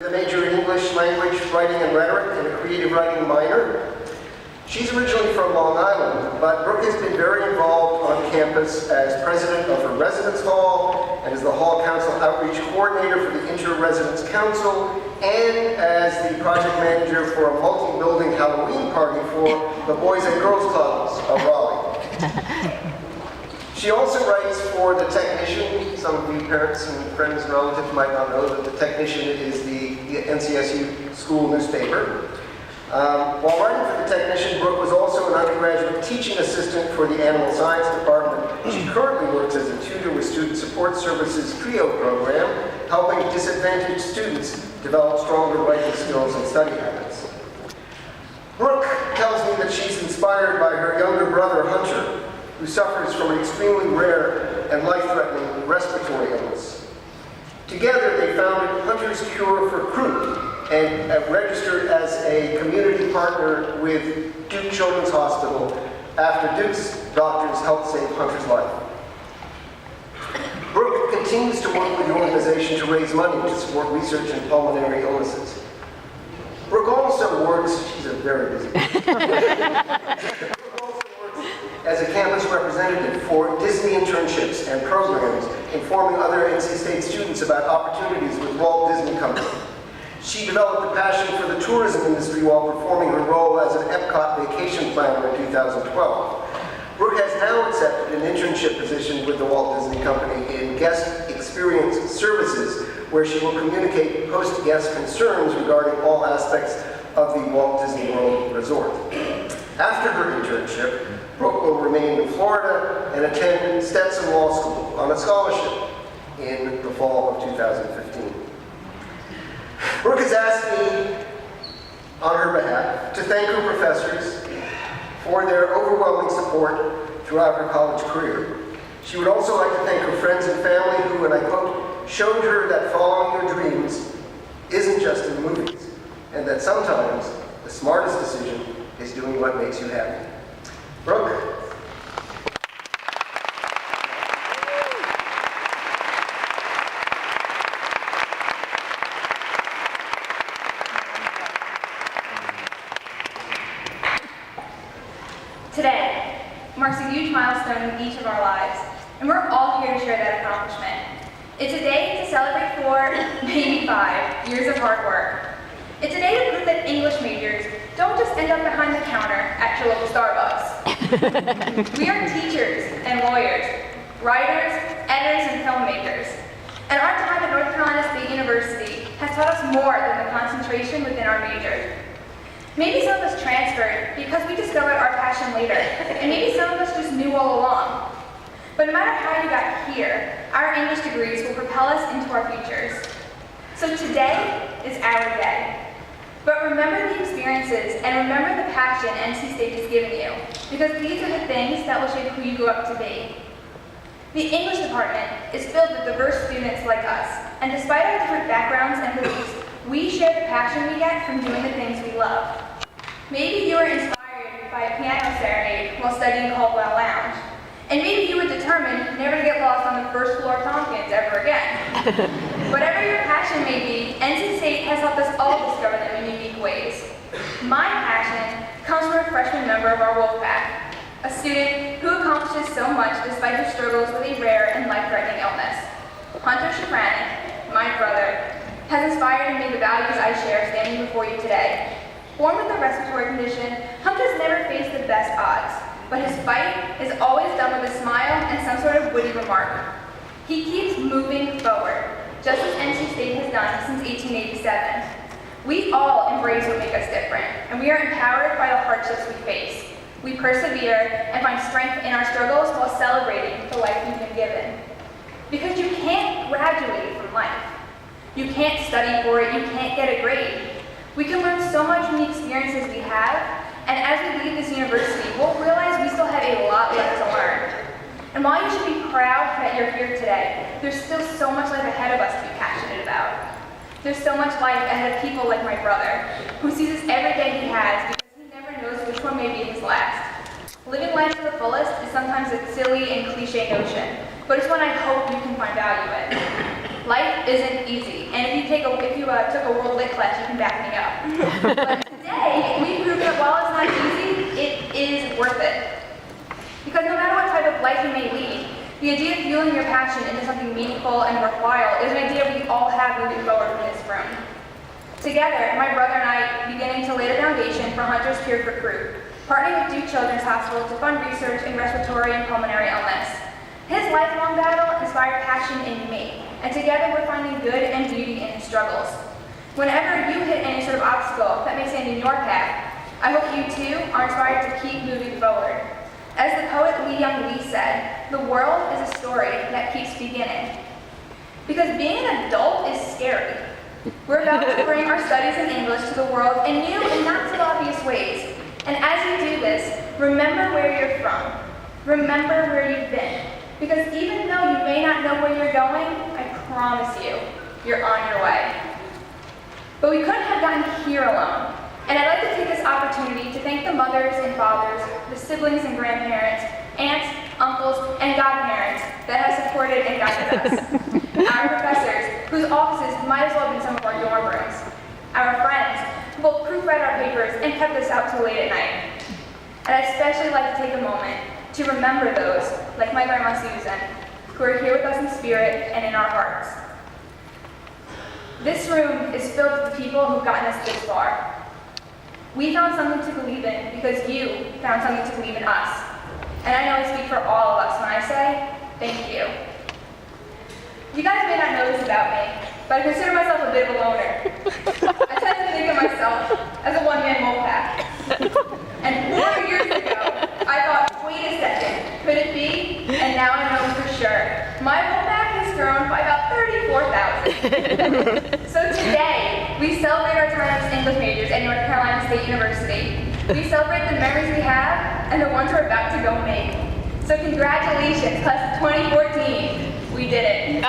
The major in English language, writing and rhetoric, and a creative writing minor. She's originally from Long Island, but Brooke has been very involved on campus as president of her residence hall and as the Hall Council Outreach Coordinator for the Inter-Residence Council and as the project manager for a multi-building Halloween party for the Boys and Girls Clubs of Raleigh. She also writes for The Technician. Some of you parents and friends and relatives might not know that The Technician is the NCSU school newspaper. While writing for The Technician, Brooke was also an undergraduate teaching assistant for the Animal Science Department. She currently works as a tutor with Student Support Services TRIO program, helping disadvantaged students develop stronger writing skills and study habits. Brooke tells me that she's inspired by her younger brother, Hunter, who suffers from an extremely rare and life-threatening respiratory illness. Together, they founded Hunter's Cure for Croup and registered as a community partner with Duke Children's Hospital after Duke's doctors helped save Hunter's life. Brooke continues to work with the organization to raise money to support research in pulmonary illnesses. Brooke also works, she's a very busy as a campus representative for Disney internships and programs, informing other NC State students about opportunities with Walt Disney Company. She developed a passion for the tourism industry while performing her role as an Epcot vacation planner in 2012. Brooke has now accepted an internship position with the Walt Disney Company in guest experience services, where she will communicate post-guest concerns regarding all aspects of the Walt Disney World Resort. After her internship, Brooke will remain in Florida and attend Stetson Law School on a scholarship in the fall of 2015. Brooke has asked me, on her behalf, to thank her professors for their overwhelming support throughout her college career. She would also like to thank her friends and family who, and I quote, showed her that following your dreams isn't just in movies, and that sometimes the smartest decision is doing what makes you happy. Brooke. Today marks a huge milestone in each of our lives, and we're all here to share that accomplishment. It's a day to celebrate 4, maybe 5 years of hard work. It's a day to prove that English majors don't just end up behind the counter at your local Starbucks. We are teachers and lawyers, writers, editors, and filmmakers. And our time at North Carolina State University has taught us more than the concentration within our major. Maybe some of us transferred because we discovered our passion later, and maybe some of us just knew all along. But no matter how you got here, our English degrees will propel us into our futures. So today is our day. But remember the experiences and remember the passion NC State has given you, because these are the things that will shape who you grow up to be. The English department is filled with diverse students like us, and despite our different backgrounds and beliefs, we share the passion we get from doing the things we love. Maybe you were inspired by a piano serenade while studying Caldwell Lounge, and maybe you were determined never to get lost on the first floor of Tompkins ever again. Whatever your passion may be, NC State has helped us all discover them in unique ways. My passion comes from a freshman member of our Wolfpack, a student who accomplishes so much despite her struggles with a rare and life-threatening illness. Hunter Shafranek, my brother, has inspired in me the values I share standing before you today. Born with a respiratory condition, Hunter's never faced the best odds, but his fight is always done with a smile and some sort of witty remark. He keeps moving forward, just as NC State has done since 1887. We all embrace what makes us different, and we are empowered by the hardships we face. We persevere and find strength in our struggles while celebrating the life we've been given. Because you can't graduate from life. You can't study for it, you can't get a grade. We can learn so much from the experiences we have, and as we leave this university, we'll realize we still have a lot left to learn. And while you should be proud that you're here today, there's still so much life ahead of us to be passionate about. There's so much life ahead of people like my brother, who sees this every day he has because he never knows which one may be his last. Living life to the fullest is sometimes a silly and cliche notion, but it's one I hope you can find value in. life isn't easy, and if you took a world lit class, you can back me up. But today, we proved that while it's not easy, it is worth it. Because no matter what type of life you may lead, the idea of fueling your passion into something meaningful and worthwhile is an idea we all have moving forward from this room. Together, my brother and I beginning to lay the foundation for Hunter's Cure for Croup, partnering with Duke Children's Hospital to fund research in respiratory and pulmonary illness. His lifelong battle inspired passion in me, and together we're finding good and beauty in his struggles. Whenever you hit any sort of obstacle that may stand in your path, I hope you too are inspired to keep moving forward. As the poet Lee Young Lee said, the world is a story that keeps beginning. Because being an adult is scary. We're about to bring our studies in English to the world in new and not so obvious ways. And as you do this, remember where you're from. Remember where you've been. Because even though you may not know where you're going, I promise you, you're on your way. But we couldn't have gotten here alone. And I'd like to take this opportunity to thank the mothers and fathers, the siblings and grandparents, aunts, uncles, and godparents that have supported and guided us. Our professors, whose offices might as well have been some of our dorm rooms. Our friends, who both proofread our papers and kept us out till late at night. And I'd especially like to take a moment to remember those, like my grandma Susan, who are here with us in spirit and in our hearts. This room is filled with the people who've gotten us this far. We found something to believe in because you found something to believe in us. And I know I speak for all of us when I say, thank you. You guys may not know this about me, but I consider myself a bit of a loner. I tend to think of myself as a one-man wolf pack. And 4 years ago, I thought, wait a second, could it be? And now I know for sure. My wolf pack has grown by about 34,000. So today, we celebrate our time as English majors at North Carolina State University. We celebrate the memories we have and the ones we're about to go make. So congratulations, class of 2014. We did it.